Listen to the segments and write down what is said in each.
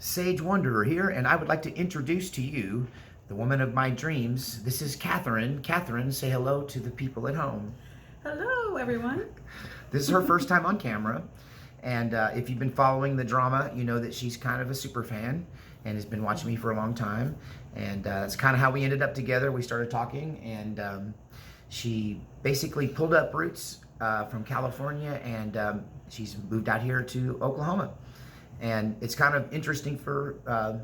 Sage Wanderer here, and I would like to introduce to you the woman of my dreams. This is Catherine. Catherine, say hello to the people at home. Hello, everyone. This is her first time on camera, and if you've been following the drama, you know that she's kind of a super fan and has been watching me for a long time. And it's kind of how we ended up together. We started talking, and she basically pulled up roots from California, and she's moved out here to Oklahoma. And it's kind of interesting for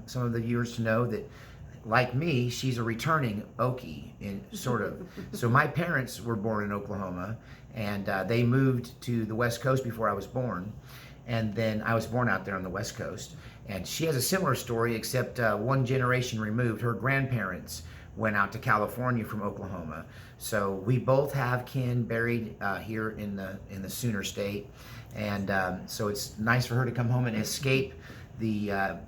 some of the viewers to know that, like me, she's a returning Okie, sort of. So my parents were born in Oklahoma, and they moved to the West Coast before I was born. And then I was born out there on the West Coast. And she has a similar story, except one generation removed. Her grandparents went out to California from Oklahoma. So we both have kin buried here in the Sooner State. And so it's nice for her to come home and escape the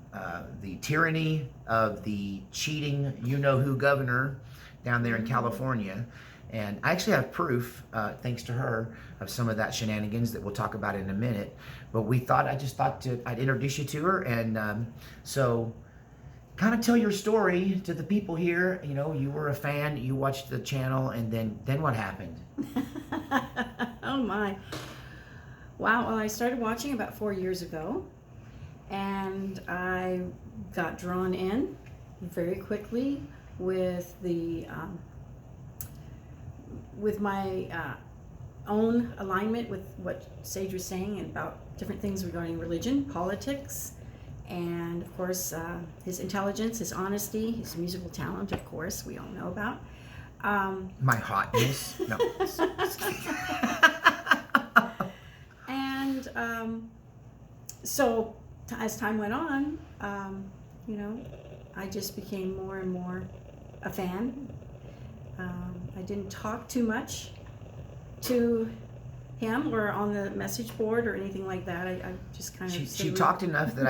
tyranny of the cheating you-know-who governor down there in California. And I actually have proof, thanks to her, of some of that shenanigans that we'll talk about in a minute. But I just thought I'd introduce you to her, and so kind of tell your story to the people here. You know, you were a fan, you watched the channel, and then what happened? Oh my. Wow, well, I started watching about 4 years ago, and I got drawn in very quickly with my own alignment with what Sage was saying about different things regarding religion, politics, and of course his intelligence, his honesty, his musical talent, of course, we all know about. My hotness. No. And so as time went on, you know, I just became more and more a fan. I didn't talk too much to him or on the message board or anything like that. I just kind of she talked enough that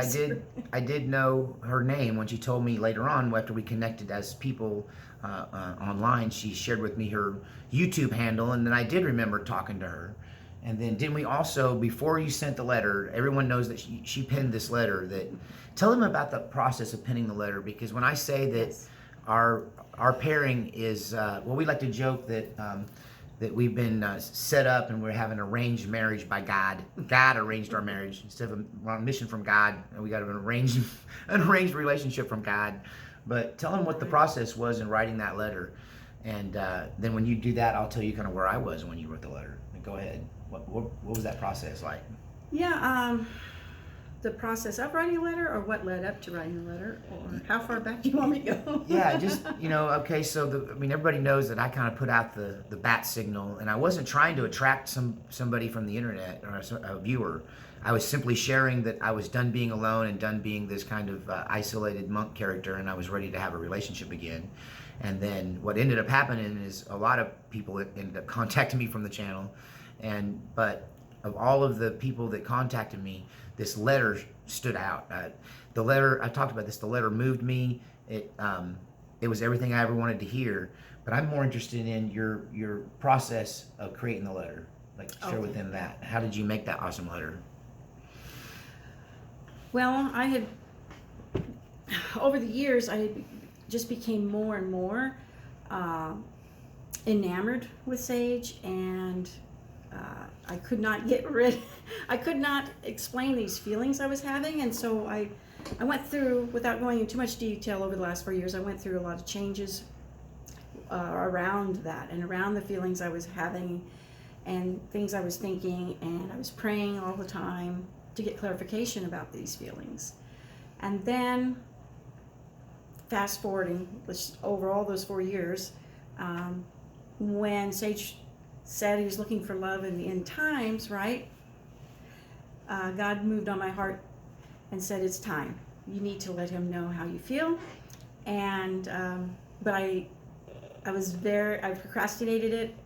I did know her name when she told me later on, after we connected as people online. She shared with me her YouTube handle, and then I did remember talking to her. And then didn't we also, before you sent the letter, everyone knows that she penned this letter. Tell them about the process of penning the letter, because when I say that Yes. our pairing is, well, we like to joke that that we've been set up and we're having arranged marriage by God. God arranged our marriage instead of we're on a mission from God, and we got an arranged relationship from God. But tell them what the process was in writing that letter, and then when you do that, I'll tell you kind of where I was when you wrote the letter. Go ahead. What was that process like? Yeah, the process of writing a letter, or what led up to writing the letter, or how far back do you want me to go? Yeah, just, okay, so everybody knows that I kind of put out the bat signal, and I wasn't trying to attract somebody from the internet or a viewer. I was simply sharing that I was done being alone and done being this kind of isolated monk character, and I was ready to have a relationship again. And then what ended up happening is a lot of people ended up contacting me from the channel, but of all of the people that contacted me, this letter stood out. The letter, I talked about this, the letter moved me. It was everything I ever wanted to hear. But I'm more interested in your process of creating the letter. Like, share with them that. How did you make that awesome letter? Well, over the years, I just became more and more enamored with Sage, and I could not I could not explain these feelings I was having, and so I went through, without going into too much detail over the last 4 years, I went through a lot of changes around that and around the feelings I was having and things I was thinking, and I was praying all the time to get clarification about these feelings. And then fast forwarding over all those 4 years, when Sage said he was looking for love in the end times, right? God moved on my heart and said, it's time. You need to let him know how you feel. And but I procrastinated it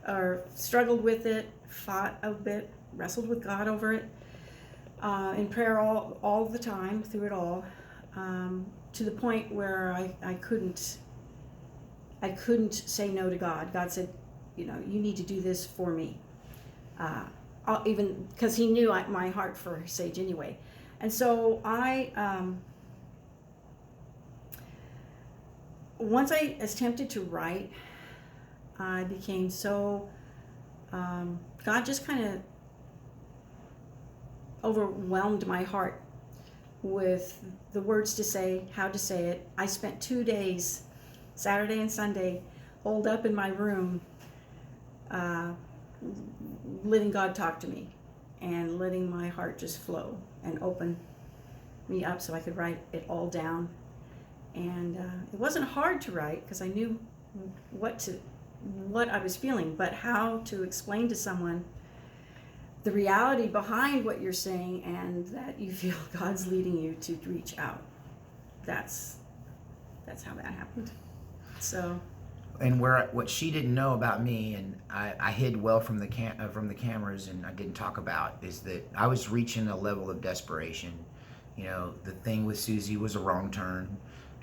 or struggled with it, fought a bit, wrestled with God over it, in prayer all the time, through it all, to the point where I couldn't say no to God. God said, you need to do this for me. Even because he knew my heart for Sage anyway. And so once I attempted to write, I became so, God just kind of overwhelmed my heart with the words to say, how to say it. I spent 2 days, Saturday and Sunday, holed up in my room, letting God talk to me and letting my heart just flow and open me up so I could write it all down. And it wasn't hard to write because I knew what I was feeling, but how to explain to someone the reality behind what you're saying and that you feel God's leading you to reach out. That's how that happened. So. And what she didn't know about me, and I hid well from the cameras, and I didn't talk about, is that I was reaching a level of desperation. You know, the thing with Susie was a wrong turn,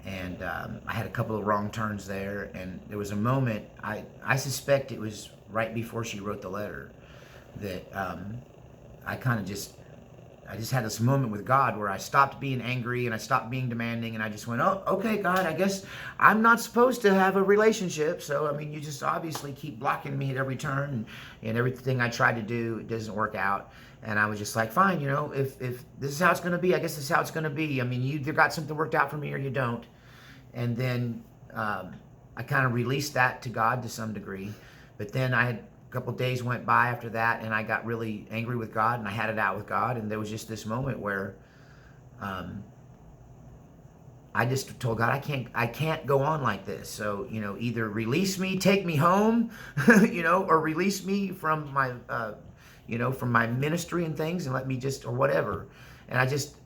and I had a couple of wrong turns there, and there was a moment, I suspect it was right before she wrote the letter, that I just had this moment with God where I stopped being angry and I stopped being demanding, and I just went, oh, okay, God, I guess I'm not supposed to have a relationship. So, I mean, you just obviously keep blocking me at every turn, and everything I try to do, it doesn't work out. And I was just like, fine, you know, if this is how it's going to be, I guess this is how it's going to be. I mean, you either got something worked out for me or you don't. And then I kind of released that to God to some degree. But then a couple days went by after that, and I got really angry with God, and I had it out with God, and there was just this moment where I just told God, I can't go on like this. So, you know, either release me, take me home, you know, or release me from my, from my ministry and things, and let me just, or whatever. And I just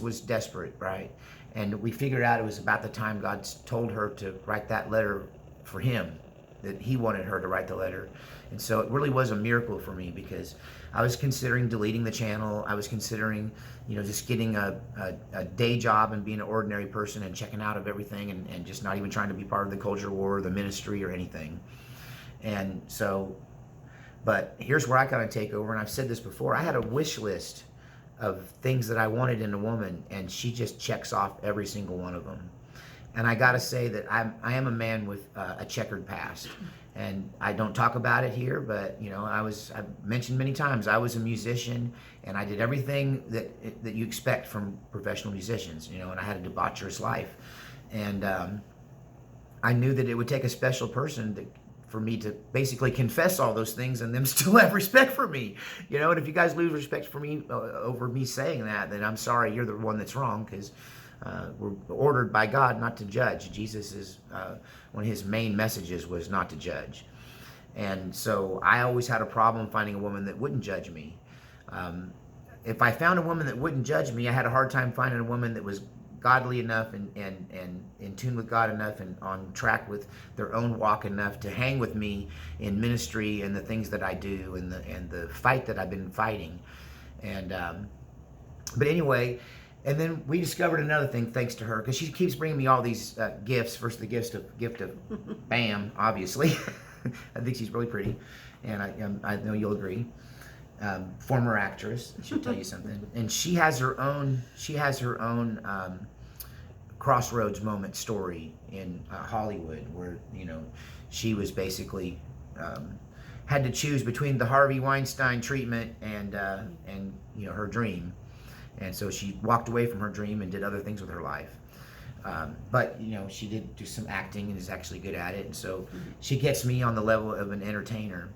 was desperate, right? And we figured out it was about the time God told her to write that letter for him, that he wanted her to write the letter. And so it really was a miracle for me, because I was considering deleting the channel. I was considering, just getting a day job and being an ordinary person and checking out of everything, and just not even trying to be part of the culture war or the ministry or anything. And so, but here's where I kind of take over, and I've said this before. I had a wish list of things that I wanted in a woman, and she just checks off every single one of them. And I gotta say that I am a man with a checkered past, and I don't talk about it here, but I've mentioned many times, I was a musician, and I did everything that you expect from professional musicians, and I had a debaucherous life, and I knew that it would take a special person for me to basically confess all those things and them still have respect for me, and if you guys lose respect for me over me saying that, then I'm sorry, you're the one that's wrong, because we're ordered by God not to judge. Jesus is, one of his main messages was not to judge. And so I always had a problem finding a woman that wouldn't judge me. If I found a woman that wouldn't judge me, I had a hard time finding a woman that was godly enough and in tune with God enough and on track with their own walk enough to hang with me in ministry and the things that I do and the fight that I've been fighting. And but anyway, and then we discovered another thing thanks to her, because she keeps bringing me all these gifts. First, the gift of Bam, obviously. I think she's really pretty, and I know you'll agree. Former actress, she'll tell you something, and she has her own crossroads moment story in Hollywood, where she was basically had to choose between the Harvey Weinstein treatment and her dream. And so she walked away from her dream and did other things with her life. But, she did do some acting and is actually good at it. And so she gets me on the level of an entertainer.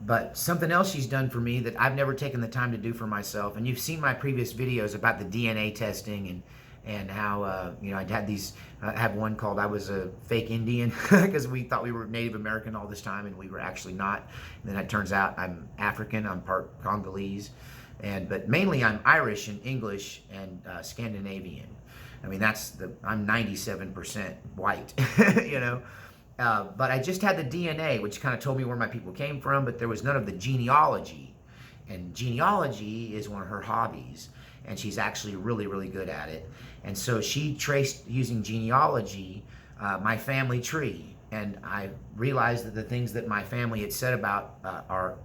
But something else she's done for me that I've never taken the time to do for myself, and you've seen my previous videos about the DNA testing and how, I'd had these, I have one called I was a fake Indian, because we thought we were Native American all this time, and we were actually not. And then it turns out I'm African, I'm part Congolese. But mainly I'm Irish and English and Scandinavian. I mean, I'm 97% white, But I just had the DNA, which kind of told me where my people came from, but there was none of the genealogy. And genealogy is one of her hobbies, and she's actually really, really good at it. And so she traced, using genealogy, my family tree. And I realized that the things that my family had said about our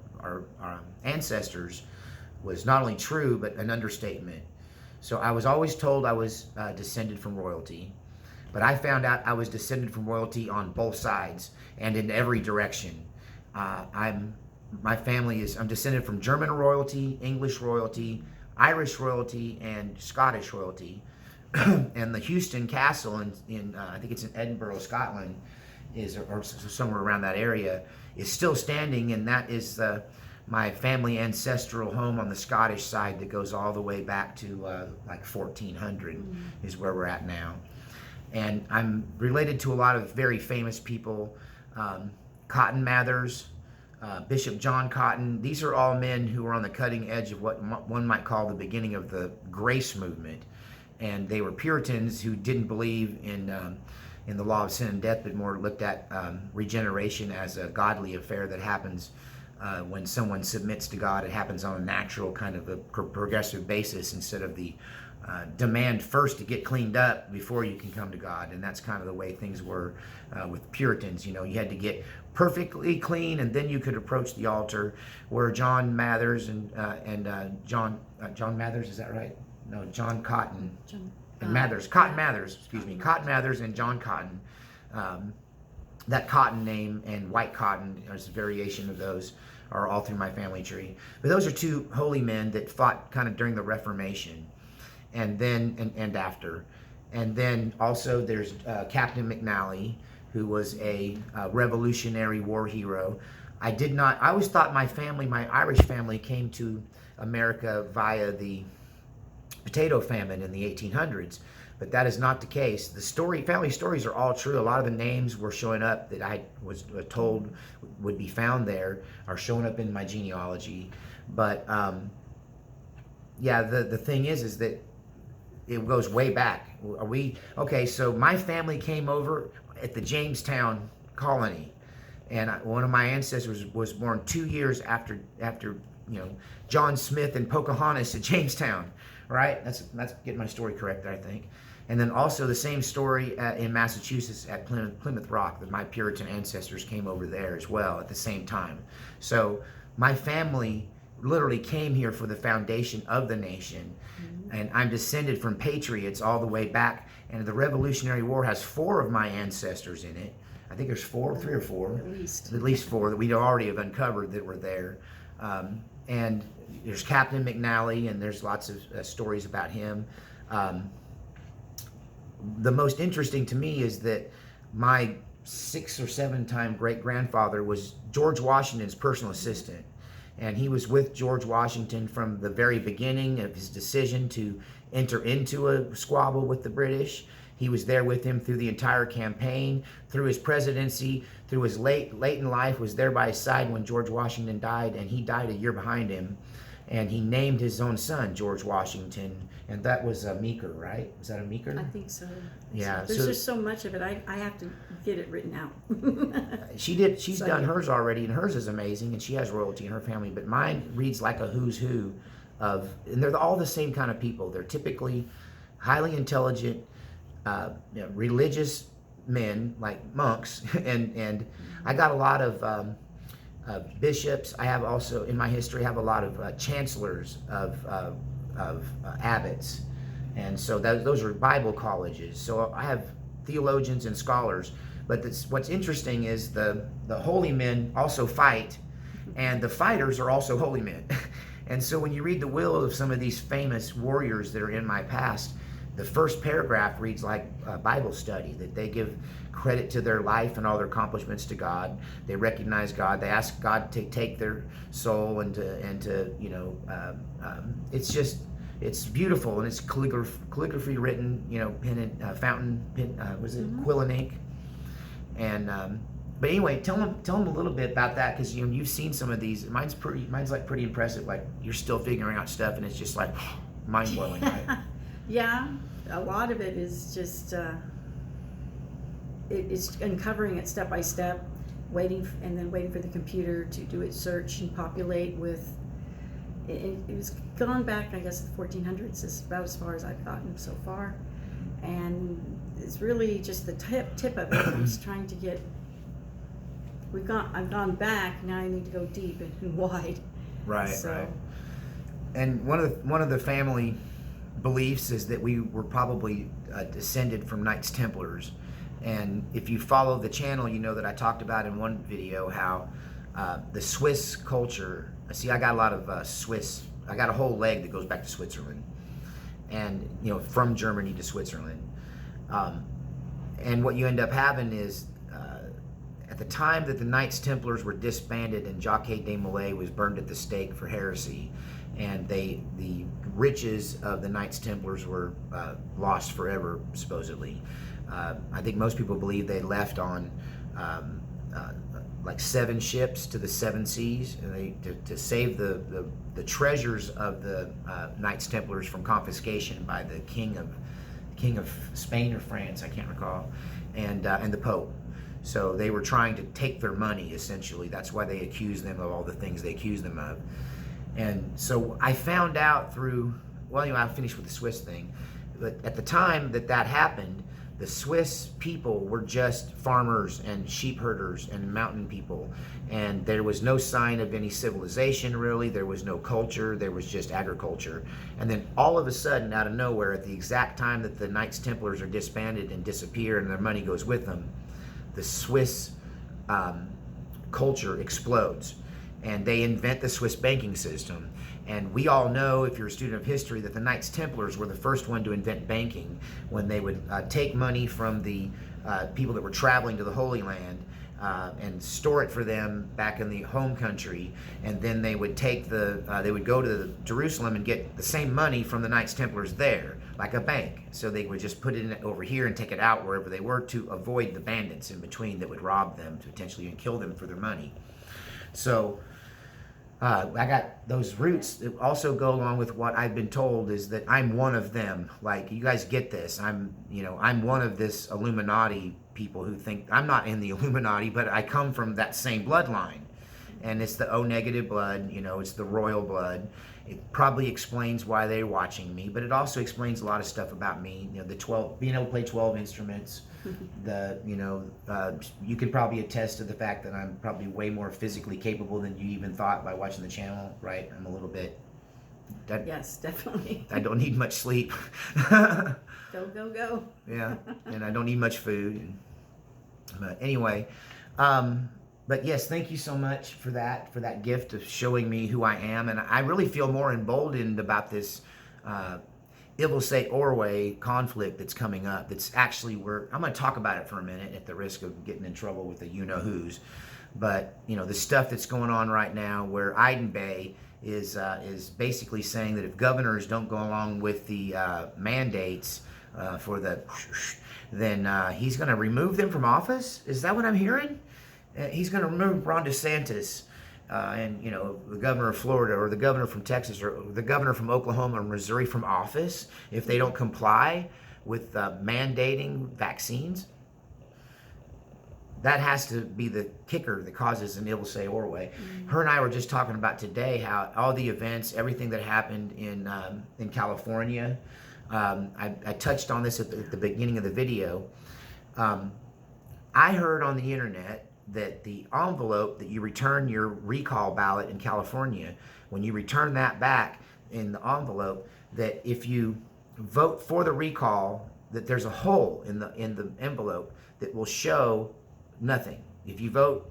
ancestors was not only true, but an understatement. So I was always told I was descended from royalty, but I found out I was descended from royalty on both sides and in every direction. I'm descended from German royalty, English royalty, Irish royalty, and Scottish royalty. And the Houston Castle in I think it's in Edinburgh, Scotland, or somewhere around that area, is still standing, and that is my family ancestral home on the Scottish side that goes all the way back to like 1400 is where we're at now. And I'm related to a lot of very famous people, Cotton Mathers, Bishop John Cotton. These are all men who were on the cutting edge of what one might call the beginning of the grace movement. And they were Puritans who didn't believe in the law of sin and death, but more looked at regeneration as a godly affair that happens when someone submits to God. It happens on a natural kind of a progressive basis instead of the demand first to get cleaned up before you can come to God. And that's kind of the way things were with Puritans. You know, you had to get perfectly clean and then you could approach the altar. Where John Mathers and John Mathers, is that right? No, John Cotton. Cotton Mathers, Cotton Mathers and John Cotton. That Cotton name and White Cotton, there's a variation of those, are all through my family tree. But those are two holy men that fought kind of during the Reformation and then and after. And then also there's Captain McNally, who was a Revolutionary War hero. I always thought my Irish family came to America via the potato famine in the 1800s, but that is not the case. The family stories are all true. A lot of the names were showing up that I was told would be found there are showing up in my genealogy. But yeah, the thing is that it goes way back. So my family came over at the Jamestown colony, and one of my ancestors was born 2 years after John Smith and Pocahontas at Jamestown. Right? That's getting my story correct there, I think. And then also the same story in Massachusetts at Plymouth Rock, that my Puritan ancestors came over there as well at the same time. So my family literally came here for the foundation of the nation. And I'm descended from patriots all the way back. And the Revolutionary War has 4 of my ancestors in it. I think there's 3 or 4. At least 4 that we already have uncovered that were there. And there's Captain McNally, and there's lots of stories about him. The most interesting to me is that my 6 or 7 time great-grandfather was George Washington's personal assistant. And he was with George Washington from the very beginning of his decision to enter into a squabble with the British. He was there with him through the entire campaign, through his presidency, through his late in life, was there by his side when George Washington died, and he died a year behind him. And he named his own son George Washington, and that was a Meeker, right? Was that a Meeker? I think so. Yeah. There's just so much of it. I have to get it written out. She's done hers already, and hers is amazing, and she has royalty in her family. But mine reads like a who's who of, and they're all the same kind of people. They're typically highly intelligent, religious men like monks, and I got a lot of bishops. I have also in my history have a lot of chancellors of abbots, and so those are Bible colleges. So I have theologians and scholars. But what's interesting is the holy men also fight, and the fighters are also holy men. And so when you read the will of some of these famous warriors that are in my past, the first paragraph reads like a Bible study, that they give credit to their life and all their accomplishments to God. They recognize God. They ask God to take their soul and to it's beautiful, and it's calligraphy written, pen and fountain pen, quill and ink. And but anyway, tell them a little bit about that, because you've seen some of these. Mine's like pretty impressive. Like you're still figuring out stuff, and it's just like mind blowing, right? Yeah, a lot of it is just it's uncovering it step by step, waiting for the computer to do its search and populate with. It was gone back, I guess, the 1400s is about as far as I've gotten so far, and it's really just the tip of it. I'm just trying to get. I've gone back. Now I need to go deep and wide. Right. So. Right. And one of the family beliefs is that we were probably descended from Knights Templars. And if you follow the channel, you know that I talked about in one video how the Swiss culture. See, I got a lot of Swiss. I got a whole leg that goes back to Switzerland, and from Germany to Switzerland. And what you end up having is, at the time that the Knights Templars were disbanded and Jacques de Molay was burned at the stake for heresy, and the riches of the Knights Templars were lost forever, supposedly. I think most people believe they left on like 7 ships to the 7 seas, and to save the treasures of the Knights Templars from confiscation by the king of Spain or France, I can't recall, and the Pope. So they were trying to take their money, essentially. That's why they accused them of all the things they accused them of. And so I found out through, I finished with the Swiss thing, but at the time that happened, the Swiss people were just farmers and sheep herders and mountain people, and there was no sign of any civilization, really. There was no culture. There was just agriculture. And then all of a sudden, out of nowhere, at the exact time that the Knights Templars are disbanded and disappear and their money goes with them, the Swiss culture explodes, and they invent the Swiss banking system. And we all know, if you're a student of history, that the Knights Templars were the first one to invent banking, when they would take money from the people that were traveling to the Holy Land and store it for them back in the home country, and then they would take they would go to Jerusalem and get the same money from the Knights Templars there, like a bank. So they would just put it in over here and take it out wherever they were, to avoid the bandits in between that would rob them, to potentially even kill them for their money. So I got those roots that also go along with what I've been told, is that I'm one of them. Like, you guys get this. I'm one of this Illuminati people who think I'm not in the Illuminati, but I come from that same bloodline. And it's the O negative blood, it's the royal blood. It probably explains why they're watching me, but it also explains a lot of stuff about me. The 12, being able to play 12 instruments. You can probably attest to the fact that I'm probably way more physically capable than you even thought by watching the channel, right? I'm a little bit. Yes, definitely. I don't need much sleep. Go. Yeah, and I don't need much food. But anyway, but yes, thank you so much for that gift of showing me who I am, and I really feel more emboldened about this. Ivil say Orway conflict that's coming up. That's actually where I'm going to talk about it for a minute, at the risk of getting in trouble with the you-know-who's. But the stuff that's going on right now, where Bay is basically saying that if governors don't go along with the mandates for then he's going to remove them from office. Is that what I'm hearing? He's going to remove Ron DeSantis. And the governor of Florida, or the governor from Texas, or the governor from Oklahoma or Missouri from office if they don't comply with mandating vaccines. That has to be the kicker that causes an Ivil say Orway. Mm-hmm. Her and I were just talking about today how all the events, everything that happened in California. I touched on this at the beginning of the video. I heard on the internet that the envelope that you return your recall ballot in California, when you return that back in the envelope, that if you vote for the recall, that there's a hole in the envelope that will show nothing. If you vote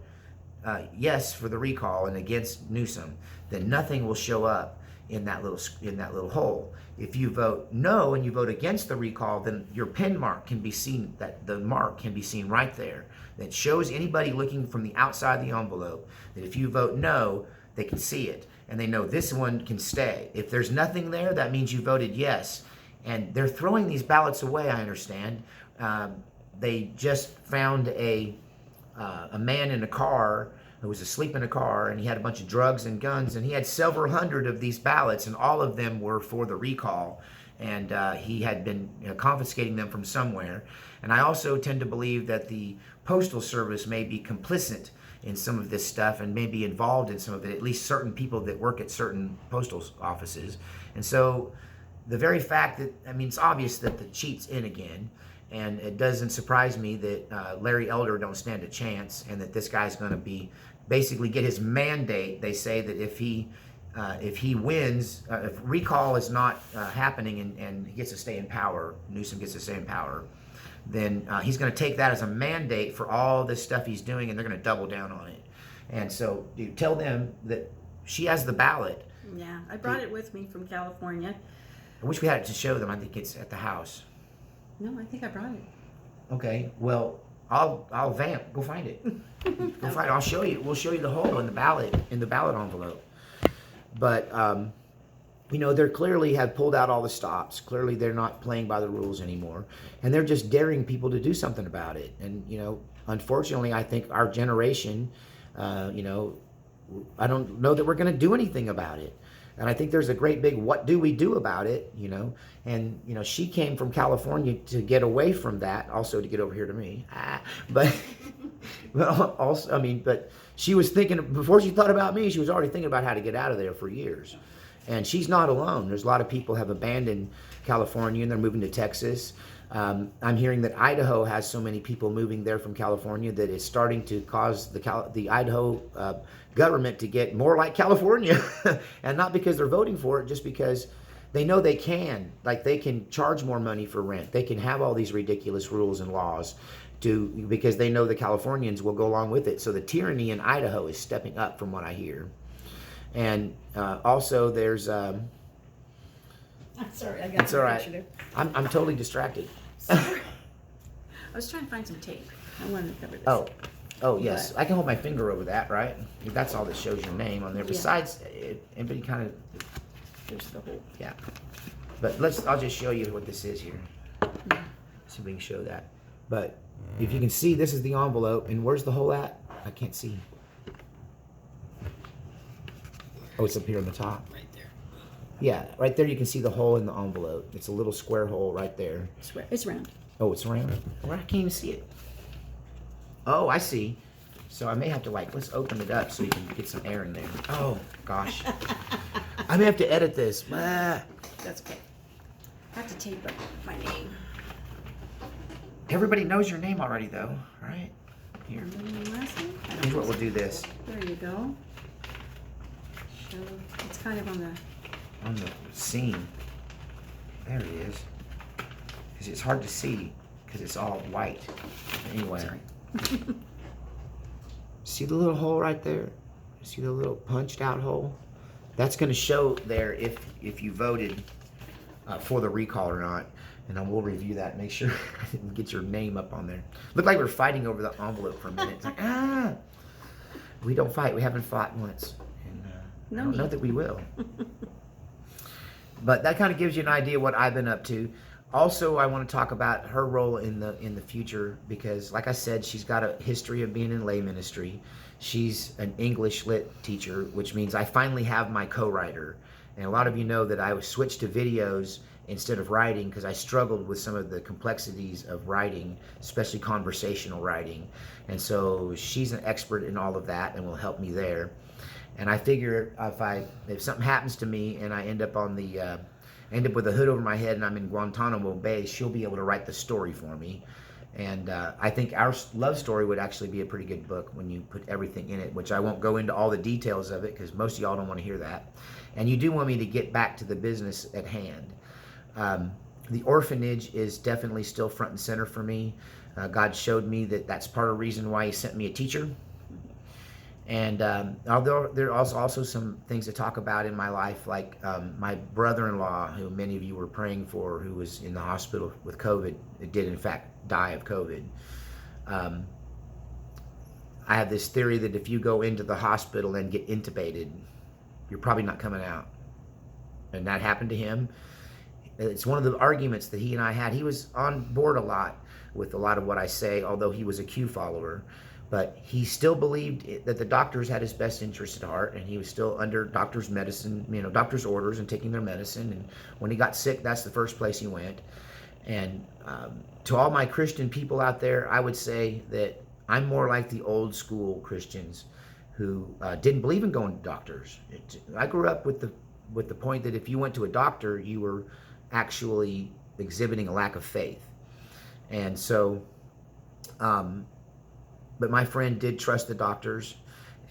yes for the recall and against Newsom, then nothing will show up in that little hole. If you vote no and you vote against the recall, then your pin mark can be seen. That the mark can be seen right there. That shows anybody looking from the outside of the envelope that if you vote no, they can see it and they know this one can stay. If there's nothing there, that means you voted yes. And they're throwing these ballots away, I understand. They just found a man in a car who was asleep in a car, and he had a bunch of drugs and guns, and he had several hundred of these ballots, and all of them were for the recall. And he had been confiscating them from somewhere. And I also tend to believe that the Postal Service may be complicit in some of this stuff and may be involved in some of it, at least certain people that work at certain postal offices. And so the very fact that, it's obvious that the cheat's in again, and it doesn't surprise me that Larry Elder don't stand a chance, and that this guy's going to be basically get his mandate. They say that if he if he wins, if recall is not happening and he gets to stay in power, Newsom gets to stay in power, then he's going to take that as a mandate for all this stuff he's doing, and they're going to double down on it. And so you tell them that she has the ballot. Yeah, I brought it with me from California. I wish we had it to show them. I think it's at the house. No, I think I brought it. Okay, well, I'll vamp. Go find it. Go find it. I'll show you. We'll show you the hole in the ballot envelope. But you know, they clearly have pulled out all the stops. Clearly, they're not playing by the rules anymore, and they're just daring people to do something about it. And you know, unfortunately, I think our generation, you know, I don't know that we're going to do anything about it. And I think there's a great big what do we do about it, you know? And, you know, she came from California to get away from that, also to get over here to me. But, well, also, I mean, but she was thinking, before she thought about me, she was already thinking about how to get out of there for years. And she's not alone. There's a lot of people have abandoned California and they're moving to Texas. I'm hearing that Idaho has so many people moving there from California that it's starting to cause the Idaho government to get more like California. And not because they're voting for it, just because they know they can. Like, they can charge more money for rent. They can have all these ridiculous rules and laws because they know the Californians will go along with it. So the tyranny in Idaho is stepping up, from what I hear. And also there's... I'm sorry, I got it's all right. I'm totally distracted. I was trying to find some tape. I wanted to cover this. Oh yes. I can hold my finger over that, right? That's all that shows your name on there. Yeah. Besides, anybody kind of... There's the hole. Yeah. But I'll just show you what this is here. See if we can show that. But if you can see, this is the envelope. And where's the hole at? I can't see. Oh, it's up here on the top. Right there. Yeah, right there you can see the hole in the envelope. It's a little square hole right there. It's round. Oh, it's round? Well, I can't even see it. Oh, I see. So I may have to, like, let's open it up so you can get some air in there. Oh, gosh. I may have to edit this. That's okay. I have to tape up my name. Everybody knows your name already, though, right? Here. Last name? Here's what we'll do this. There you go. So it's kind of on the seam. There it is. Because it's hard to see because it's all white. Anyway. See the little hole right there? See the little punched out hole? That's going to show there if you voted for the recall or not. And I will review that. Make sure I didn't get your name up on there. Looked like we were fighting over the envelope for a minute. It's like, we don't fight. We haven't fought once. And I don't know that we will. But that kind of gives you an idea what I've been up to. Also, I want to talk about her role in the future because, like I said, she's got a history of being in lay ministry. She's an English lit teacher, which means I finally have my co-writer. And a lot of you know that I was switched to videos instead of writing because I struggled with some of the complexities of writing, especially conversational writing. And so she's an expert in all of that and will help me there. And I figure if something happens to me and I end up with a hood over my head and I'm in Guantanamo Bay, she'll be able to write the story for me. And I think our love story would actually be a pretty good book when you put everything in it, which I won't go into all the details of it because most of y'all don't want to hear that. And you do want me to get back to the business at hand. The orphanage is definitely still front and center for me. God showed me that that's part of the reason why he sent me a teacher. And although there are also some things to talk about in my life, like my brother-in-law, who many of you were praying for, who was in the hospital with COVID, did in fact die of COVID. I have this theory that if you go into the hospital and get intubated, you're probably not coming out. And that happened to him. It's one of the arguments that he and I had. He was on board a lot with a lot of what I say, although he was a Q follower. But he still believed that the doctors had his best interest at heart, and he was still under doctor's medicine, doctor's orders and taking their medicine. And when he got sick, that's the first place he went. And to all my Christian people out there, I would say that I'm more like the old school Christians who didn't believe in going to doctors. I grew up with the point that if you went to a doctor, you were actually exhibiting a lack of faith. And so... But my friend did trust the doctors,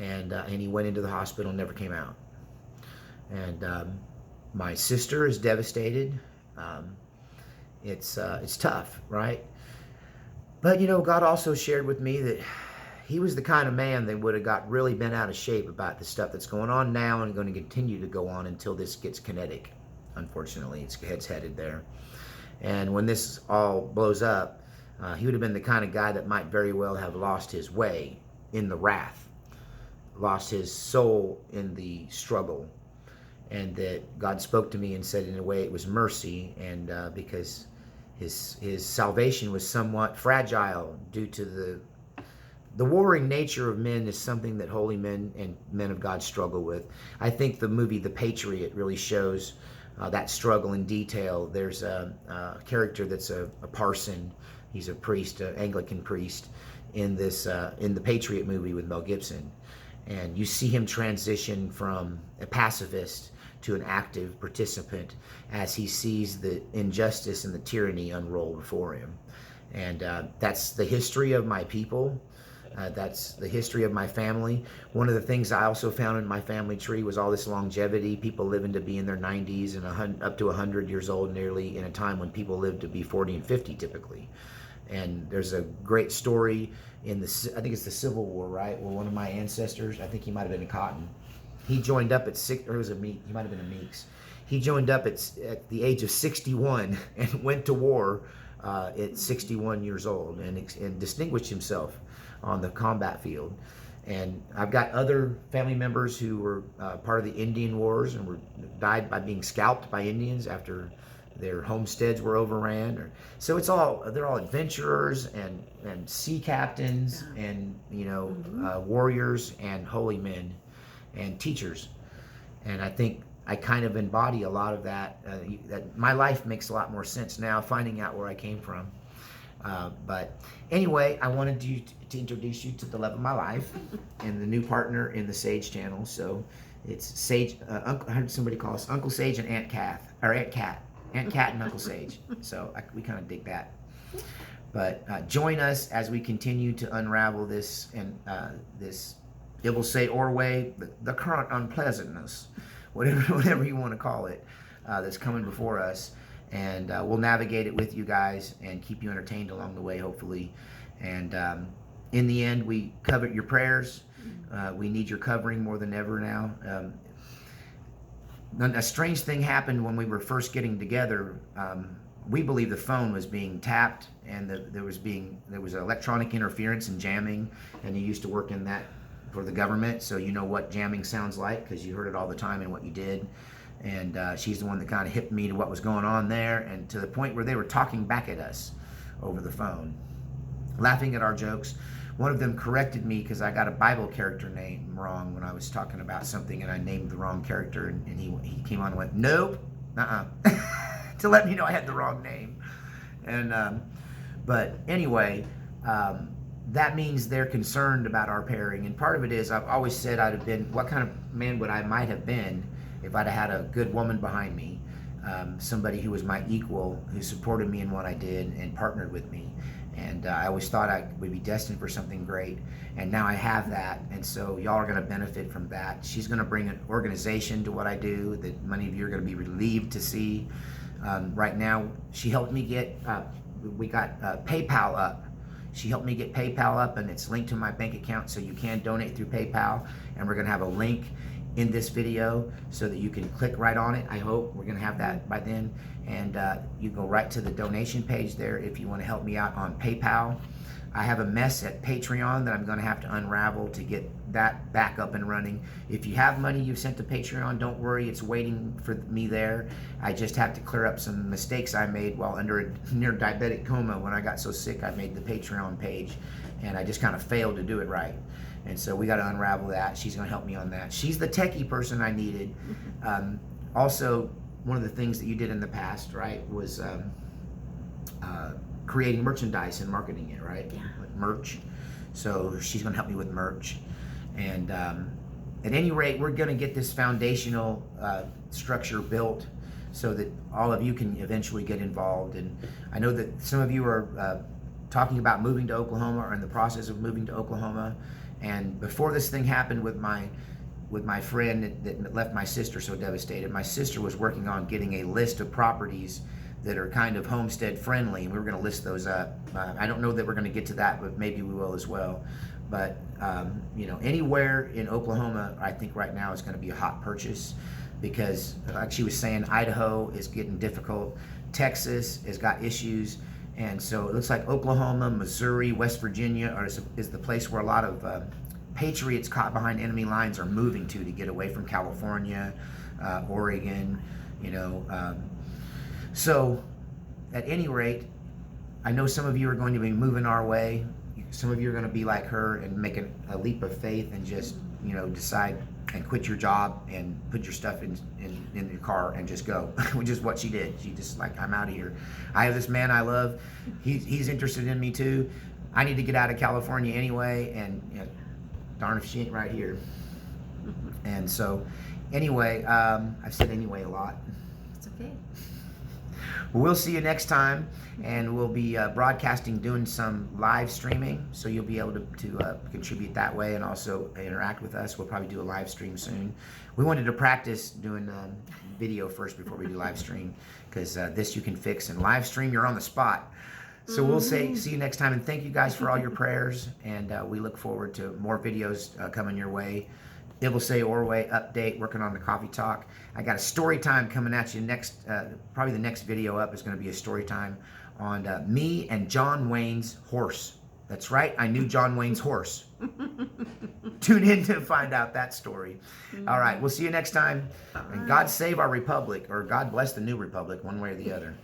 and he went into the hospital and never came out. And my sister is devastated. It's tough, right? But, you know, God also shared with me that he was the kind of man that would have got really bent out of shape about the stuff that's going on now and going to continue to go on until this gets kinetic. Unfortunately, it's headed there. And when this all blows up, he would have been the kind of guy that might very well have lost his way in the wrath, lost his soul in the struggle, and that God spoke to me and said in a way it was mercy, and because his salvation was somewhat fragile due to the warring nature of men is something that holy men and men of God struggle with. I think the movie The Patriot really shows that struggle in detail. There's a character that's a parson. He's a priest, an Anglican priest, in the Patriot movie with Mel Gibson. And you see him transition from a pacifist to an active participant as he sees the injustice and the tyranny unroll before him. And that's the history of my people. That's the history of my family. One of the things I also found in my family tree was all this longevity, people living to be in their 90s and up to 100 years old nearly, in a time when people lived to be 40 and 50 typically. And there's a great story in I think it's the Civil War, right? Where one of my ancestors, I think he might have been a Cotton, he joined up at he might have been a Meeks. He joined up at the age of 61 and went to war at 61 years old and distinguished himself on the combat field. And I've got other family members who were part of the Indian Wars and died by being scalped by Indians after their homesteads were overran. So they're all adventurers and sea captains and, you know, warriors and holy men and teachers. And I think I kind of embody a lot of that. That my life makes a lot more sense now, finding out where I came from. But anyway, I wanted to introduce you to the love of my life and the new partner in the Sage channel. So it's Sage. I heard somebody call us Uncle Sage and Aunt Cat, Aunt Cat and Uncle Sage. So we kind of dig that. But join us as we continue to unravel this and this. It will say Orway, the current unpleasantness, whatever you want to call it, that's coming before us. And we'll navigate it with you guys and keep you entertained along the way, hopefully. And in the end, we covet your prayers. We need your covering more than ever now. A strange thing happened when we were first getting together. We believe the phone was being tapped, and there was electronic interference and jamming. And you used to work in that for the government, so you know what jamming sounds like because you heard it all the time and what you did. And she's the one that kind of hipped me to what was going on there, and to the point where they were talking back at us over the phone, laughing at our jokes. One of them corrected me because I got a Bible character name wrong when I was talking about something, and I named the wrong character, and he came on and went, nope, to let me know I had the wrong name. And but anyway, that means they're concerned about our pairing, and part of it is I've always said I'd have been, what kind of man might have been if I'd have had a good woman behind me, somebody who was my equal, who supported me in what I did and partnered with me. And I always thought I would be destined for something great, and now I have that, and so y'all are going to benefit from that. She's going to bring an organization to what I do that many of you are going to be relieved to see. Right now, she helped me get, we got PayPal up. She helped me get PayPal up, and it's linked to my bank account, so you can donate through PayPal, and we're going to have a link in this video so that you can click right on it. I hope we're going to have that by then, and you go right to the donation page there if you want to help me out on PayPal. I have a mess at Patreon that I'm going to have to unravel to get that back up and running. If you have money you've sent to Patreon, don't worry, it's waiting for me there. I just have to clear up some mistakes I made while under a near diabetic coma. When I got so sick, I made the Patreon page, and I just kind of failed to do it right. And so we got to unravel that. She's going to help me on that. She's the techie person I needed. Also, one of the things that you did in the past, right, was creating merchandise and marketing it, right? Yeah. Like merch. So she's going to help me with merch. And at any rate, we're going to get this foundational structure built so that all of you can eventually get involved. And I know that some of you are talking about moving to Oklahoma or in the process of moving to Oklahoma. And before this thing happened with my with my friend that left my sister so devastated. My sister was working on getting a list of properties that are kind of homestead friendly, and we were going to list those up. I don't know that we're going to get to that, but maybe we will as well. But you know, anywhere in Oklahoma, I think right now is going to be a hot purchase, because like she was saying, Idaho is getting difficult. Texas has got issues. And so it looks like Oklahoma, Missouri, West Virginia is the place where a lot of patriots caught behind enemy lines are moving to get away from California, Oregon, you know. So at any rate, I know some of you are going to be moving our way. Some of you are going to be like her and make a leap of faith and just, you know, decide and quit your job and put your stuff in your car and just go, which is what she did. She just like, I'm out of here. I have this man I love. He's interested in me too. I need to get out of California anyway, and you know, darn if she ain't right here. And so, anyway, I've said anyway a lot. It's okay. We'll see you next time, and we'll be broadcasting, doing some live streaming, so you'll be able to contribute that way and also interact with us. We'll probably do a live stream soon. We wanted to practice doing video first before we do live stream, because this you can fix, and live stream you're on the spot. So we'll see you next time, and thank you guys for all your prayers, and we look forward to more videos coming your way. Ivil say Orway update, working on the coffee talk. I got a story time coming at you next. Probably the next video up is going to be a story time on me and John Wayne's horse. That's right, I knew John Wayne's horse. Tune in to find out that story. All right, we'll see you next time. And God save our republic, or God bless the new republic, one way or the other.